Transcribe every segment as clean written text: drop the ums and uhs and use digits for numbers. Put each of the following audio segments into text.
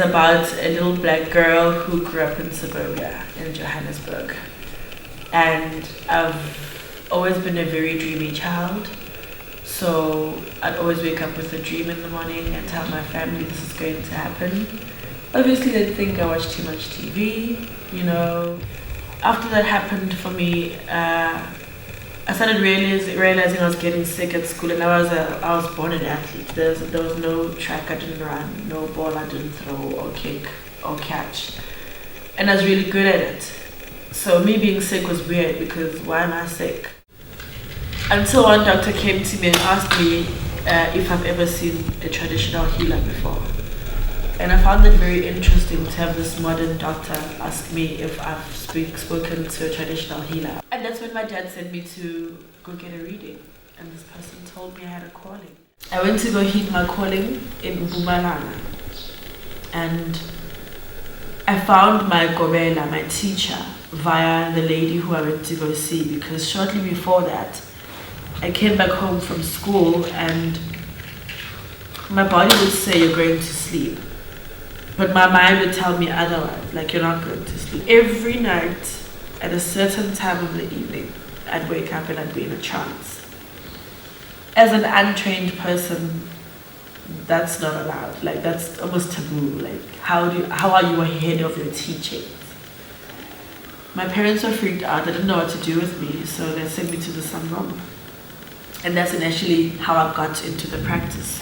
about a little black girl who grew up in suburbia in Johannesburg. And I've always been a very dreamy child. So I'd always wake up with a dream in the morning and tell my family this is going to happen. Obviously they'd think I watch too much TV, you know. After that happened for me, I started realizing I was getting sick at school, and I was born an athlete. There was no track I didn't run, no ball I didn't throw or kick or catch. And I was really good at it. So me being sick was weird because why am I sick? Until one doctor came to me and asked me if I've ever seen a traditional healer before. And I found it very interesting to have this modern doctor ask me if I've spoken to a traditional healer. And that's when my dad sent me to go get a reading. And this person told me I had a calling. I went to go heed my calling in Mpumalanga. And I found my Gobela, my teacher, via the lady who I went to go see, because shortly before that, I came back home from school and my body would say you're going to sleep. But my mind would tell me otherwise, like you're not going to sleep. Every night, at a certain time of the evening, I'd wake up and I'd be in a trance. As an untrained person, that's not allowed. Like that's almost taboo. Like how are you ahead of your teachings? My parents were freaked out. They didn't know what to do with me, so they sent me to the Sangoma. And that's initially how I got into the practice.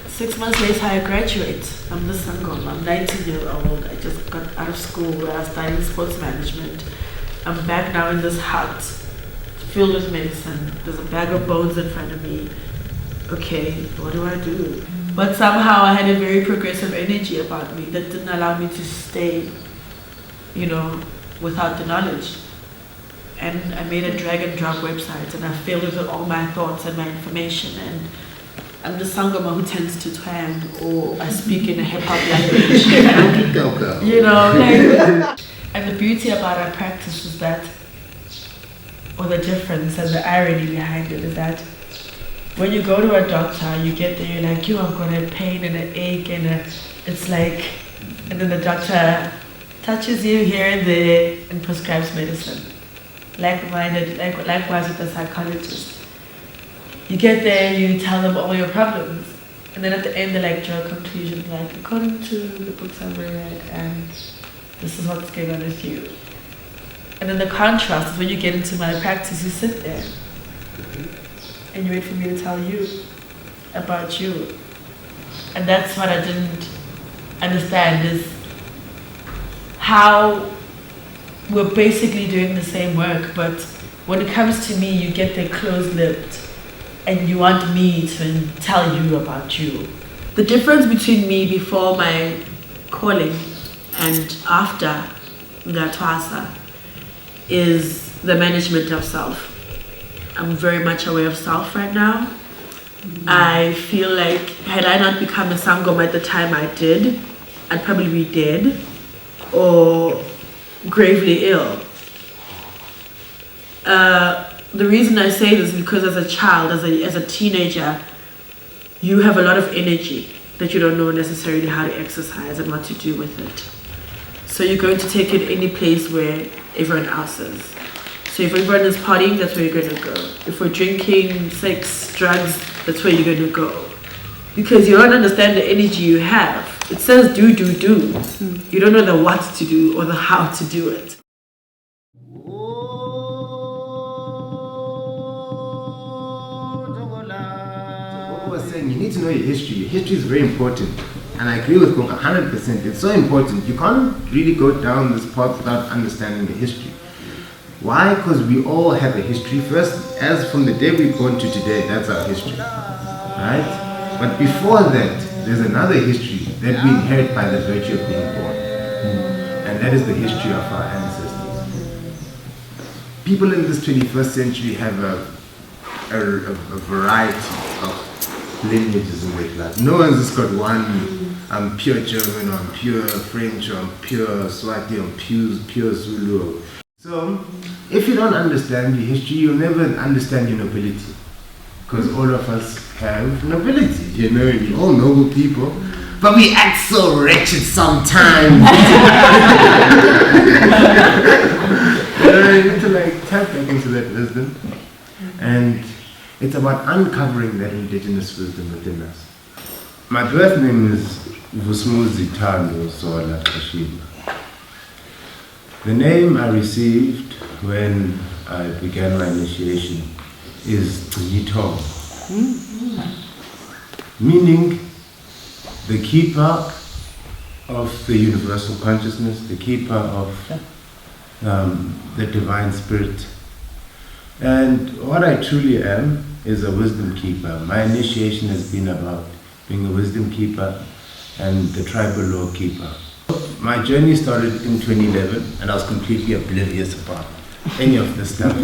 6 months later, I graduate from the Sangoma. I'm 19 years old. I just got out of school where I was studying sports management. I'm back now in this hut, filled with medicine. There's a bag of bones in front of me. Okay, what do I do? But somehow I had a very progressive energy about me that didn't allow me to stay, you know, without the knowledge. And I made a drag and drop website and I filled it with all my thoughts and my information. And I'm the Sangoma who tends to twang, or I speak in a hip-hop language. You know, like, and the beauty about our practice is that, or the difference and the irony behind it is that when you go to a doctor, you get there, you're like, I've got a pain and an ache and it's like, and then the doctor touches you here and there and prescribes medicine. Likewise with the psychologist. You get there, you tell them all your problems, and then at the end they like draw a conclusion, like according to the books I've read, and this is what's going on with you. And then the contrast is when you get into my practice, you sit there and you wait for me to tell you about you. And that's what I didn't understand, is how we're basically doing the same work, but when it comes to me, you get there closed-lipped and you want me to tell you about you. The difference between me before my calling and after Ngatwasa is the management of self. I'm very much aware of self right now. I feel like had I not become a Sangoma at the time I did, I'd probably be dead or gravely ill. The reason I say this is because as a child, as a teenager, you have a lot of energy that you don't know necessarily how to exercise and what to do with it. So you're going to take it any place where everyone else is. So if everyone is partying, that's where you're going to go. If we're drinking, sex, drugs, that's where you're going to go. Because you don't understand the energy you have. It says do. You don't know the what to do or the how to do it. You need to know your history. Your history is very important, and I agree with Kung 100%. It's so important. You can't really go down this path without understanding the history. Why? Because we all have a history. First, as from the day we're born to today, that's our history, right? But before that, there's another history that we inherit by the virtue of being born, and that is the history of our ancestors. People in this 21st century have a variety of lineages in their blood. No one's just got one, I'm pure German, or I'm pure French, or I'm pure Swati, or I'm pure Zulu. So, if you don't understand your history, you'll never understand your nobility. Because all of us have nobility, you know, we're all noble people. but we act so wretched sometimes. You need to like tap back into that wisdom, and it's about uncovering that indigenous wisdom within us. My birth name is Vusmuzi Thando Zola Kashiba. The name I received when I began my initiation is Yito, meaning the keeper of the universal consciousness, the keeper of the divine spirit. And what I truly am is a wisdom keeper. My initiation has been about being a wisdom keeper and the tribal law keeper. My journey started in 2011 and I was completely oblivious about any of this stuff.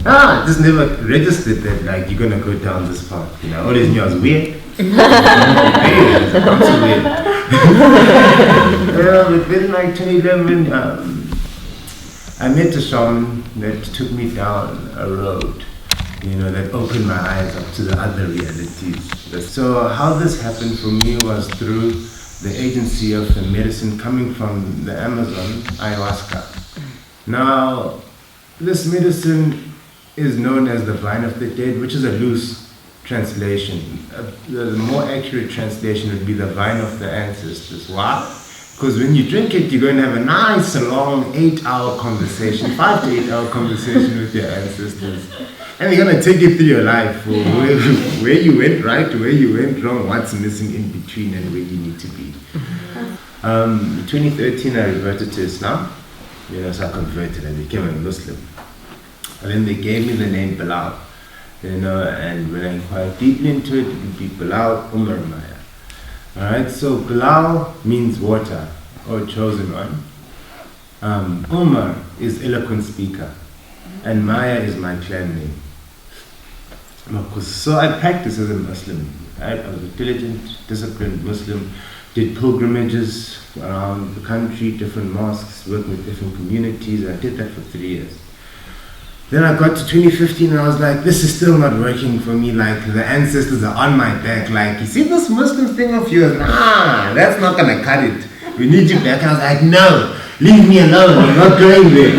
I just never registered that like you're gonna go down this path. You know, I always knew I was weird. I'm so weird. But then like 2011, I met a shaman that took me down a road, you know, that opened my eyes up to the other realities. So how this happened for me was through the agency of the medicine coming from the Amazon, Ayahuasca. Now, this medicine is known as the vine of the dead, which is a loose translation. The more accurate translation would be the vine of the ancestors. Why? Because when you drink it, you're going to have a nice long 8-hour conversation, 5 to 8 hour conversation with your ancestors. And they're going to take you through your life, where you went right, where you went wrong, what's missing in between, and where you need to be. In 2013, I reverted to Islam. You know, so I converted and became a Muslim. And then they gave me the name Bilal. You know, and when I inquired deeply into it, it would be Bilal Umar Maya. Alright, so Bilal means water, or chosen one. Umar is eloquent speaker, and Maya is my clan name. So I practiced as a Muslim. I was a diligent, disciplined Muslim, did pilgrimages around the country, different mosques, worked with different communities. I did that for 3 years. Then I got to 2015 and I was like, this is still not working for me. Like, the ancestors are on my back. Like, you see this Muslim thing of yours? Nah, that's not gonna cut it. We need you back. And I was like, no, leave me alone. I'm not going there.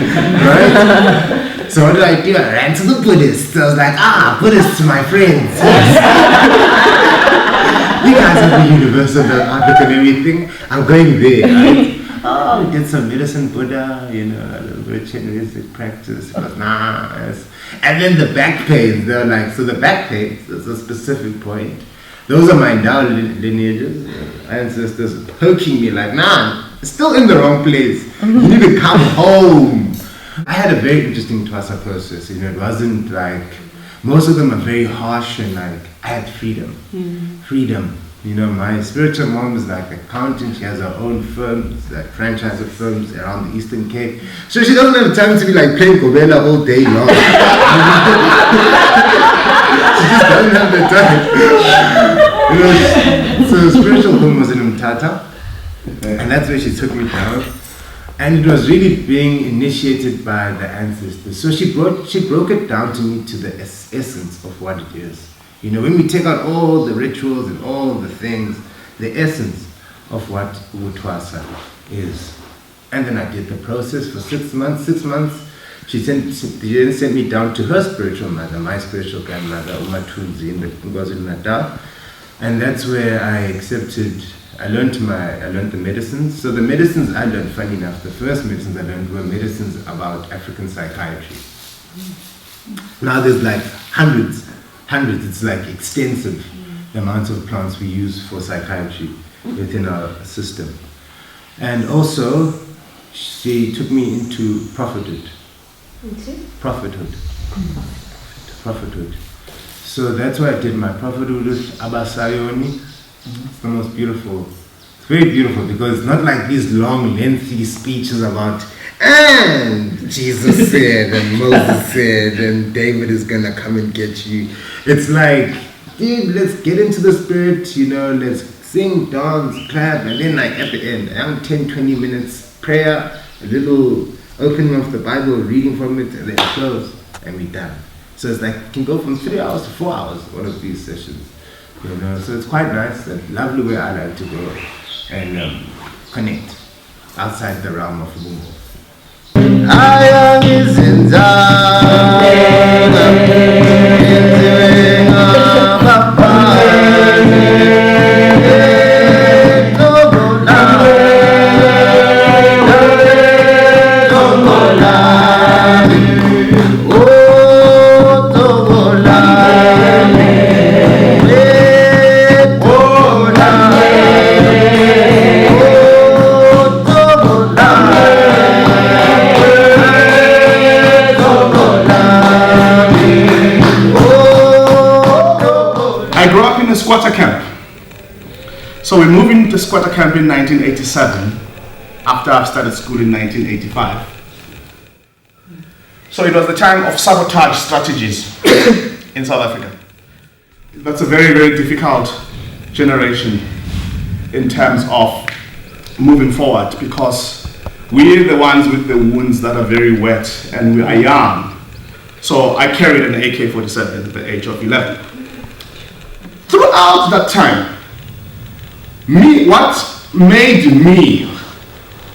Right? So what did I do? I ran to the Buddhists. I was like, Buddhists, my friends. You guys have the universal, the Arabic and everything. I'm going there. Right? We did some medicine Buddha, you know, a little bit of Chinese practice. But yes. And then the back pains, they're like, so the back pains is a specific point. Those are my down lineages, ancestors poking me like, still in the wrong place. You need to come home. I had a very interesting Twasa process, you know, it wasn't like, most of them are very harsh and like, I had freedom. Freedom. You know, my spiritual mom is like an accountant. She has her own firms, like franchise of firms around the Eastern Cape. So she doesn't have time to be like playing Kobela all day long. She just doesn't have the time. You know, so spiritual home was in Umtata, and that's where she took me down. And it was really being initiated by the ancestors. So she broke it down to me to the essence of what it is. You know, when we take out all the rituals and all the things, the essence of what Utwasa is. And then I did the process for 6 months. 6 months, she then sent me down to her spiritual mother, my spiritual grandmother, Umatunzi in KwaZulu-Natal. And that's where I learned the medicines. So the medicines I learned, funny enough, the first medicines I learned were medicines about African psychiatry. Now there's like hundreds, it's like extensive, the amounts of plants we use for psychiatry within our system. And also, she took me into prophethood. Prophethood. So that's why I did my prophethood with Abasayoni. It's the most beautiful. It's very beautiful because it's not like these long, lengthy speeches about, and Jesus said, and Moses said, and David is gonna come and get you. It's like, dude, let's get into the spirit, you know, let's sing, dance, clap, and then like at the end, around 10-20 minutes, prayer, a little opening of the Bible, reading from it, and then close, and we're done. So it's like, it can go from 3 hours to 4 hours, one of these sessions. You know, so it's quite nice, a lovely way I like to go and connect outside the realm of Ubungo. Squatter camp. So we moved into squatter camp in 1987 after I started school in 1985. So it was the time of sabotage strategies in South Africa. That's a very, very difficult generation in terms of moving forward because we're the ones with the wounds that are very wet and we are young. So I carried an AK-47 at the age of 11. Throughout that time, what made me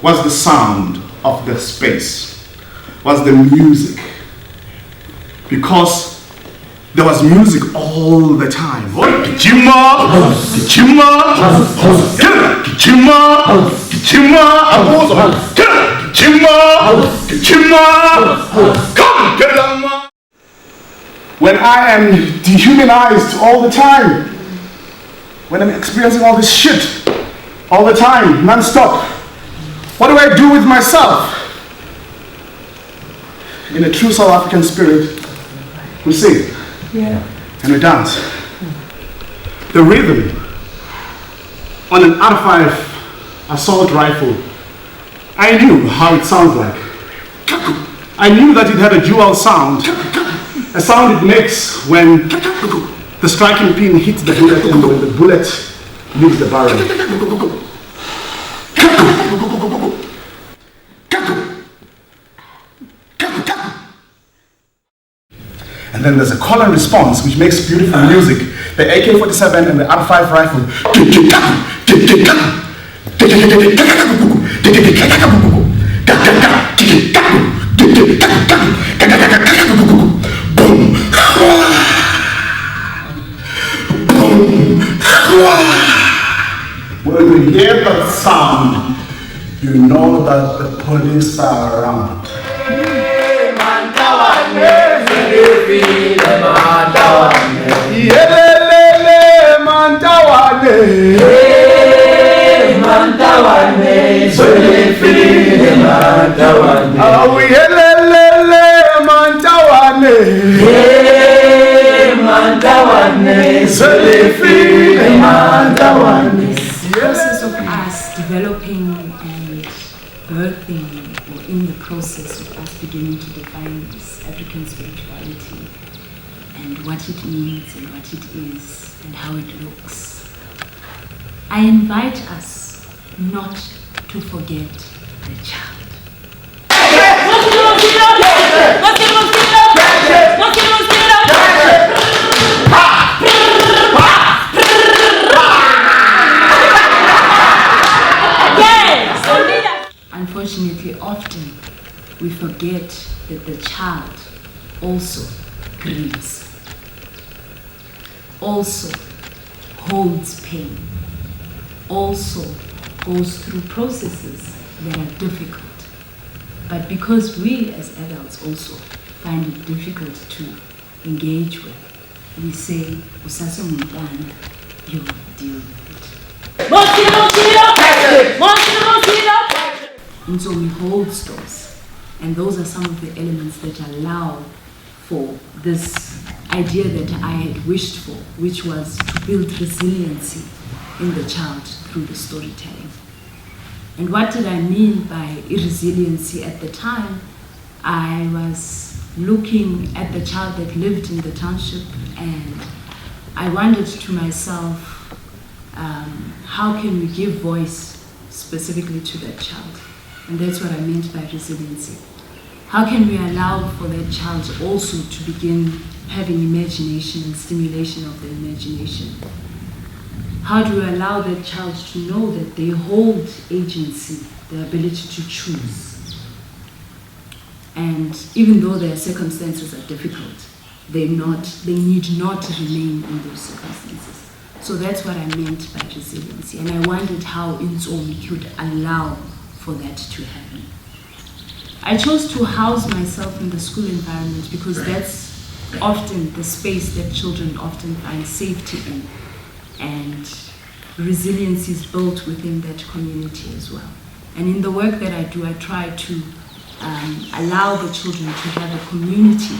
was the sound of the space, was the music. Because there was music all the time. When I am dehumanized all the time, when I'm experiencing all this shit all the time, non-stop, what do I do with myself? In a true South African spirit, we sing and we dance. The rhythm on an R5 assault rifle, I knew how it sounds like. I knew that it had a dual sound. A sound it makes when the striking pin hits the bullet and when the bullet leaves the barrel. And then there's a call and response which makes beautiful music. The AK-47 and the R5 rifle. When you hear that sound, you know that the police are around. The process of us developing and birthing, or in the process of us beginning to define this African spirituality and what it means and what it is and how it looks, I invite us not to forget the child. Unfortunately, often we forget that the child also grieves, also holds pain, also goes through processes that are difficult. But because we as adults also find it difficult to engage with, we say, "Usase umntwana, you deal with it." And so we hold stores, and those are some of the elements that allow for this idea that I had wished for, which was to build resiliency in the child through the storytelling. And what did I mean by resiliency at the time? I was looking at the child that lived in the township, and I wondered to myself, how can we give voice specifically to that child? And that's what I meant by resiliency. How can we allow for that child also to begin having imagination and stimulation of the imagination? How do we allow that child to know that they hold agency, the ability to choose? And even though their circumstances are difficult, they need not remain in those circumstances. So that's what I meant by resiliency. And I wondered how Inzomi could allow for that to happen. I chose to house myself in the school environment because that's often the space that children often find safety in. And resilience is built within that community as well. And in the work that I do, I try to allow the children to have a community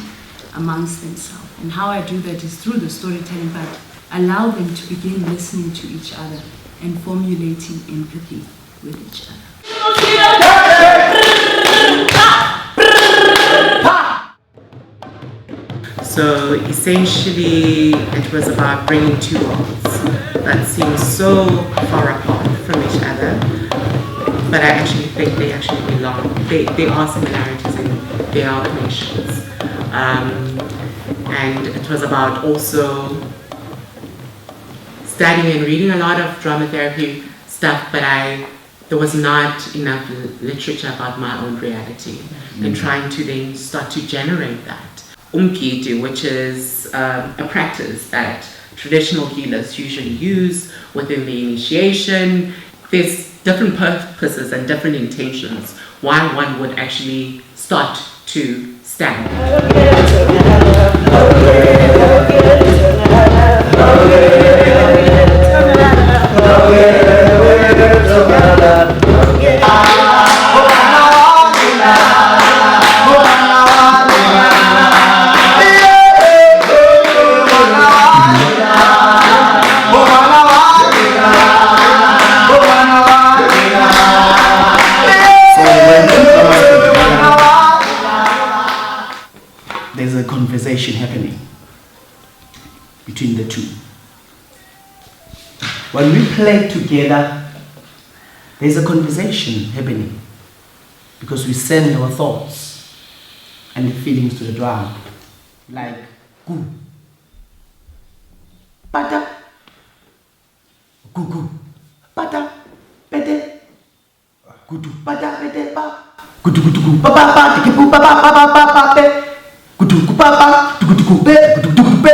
amongst themselves. And how I do that is through the storytelling, but allow them to begin listening to each other and formulating empathy with each other. So essentially, it was about bringing two worlds that seem so far apart from each other, but I actually think they actually belong. There are similarities and there are connections. And it was about also studying and reading a lot of drama therapy stuff, but there was not enough literature about my own reality, and trying to then start to generate that. Umkitu, which is a practice that traditional healers usually use within the initiation. There's different purposes and different intentions why one would actually start to stand. There's a conversation happening between the two. When we play together, there's a conversation happening because we send our thoughts and the feelings to the drum, like gu, pata, gu, pata, pete, gudu, pata, pete, pa, gudu, pa, pa, pa, tikipu, pa, pa, pa, pa, pa, pa, pe. Kutuku papa, tukutuku pe, kutuku pe,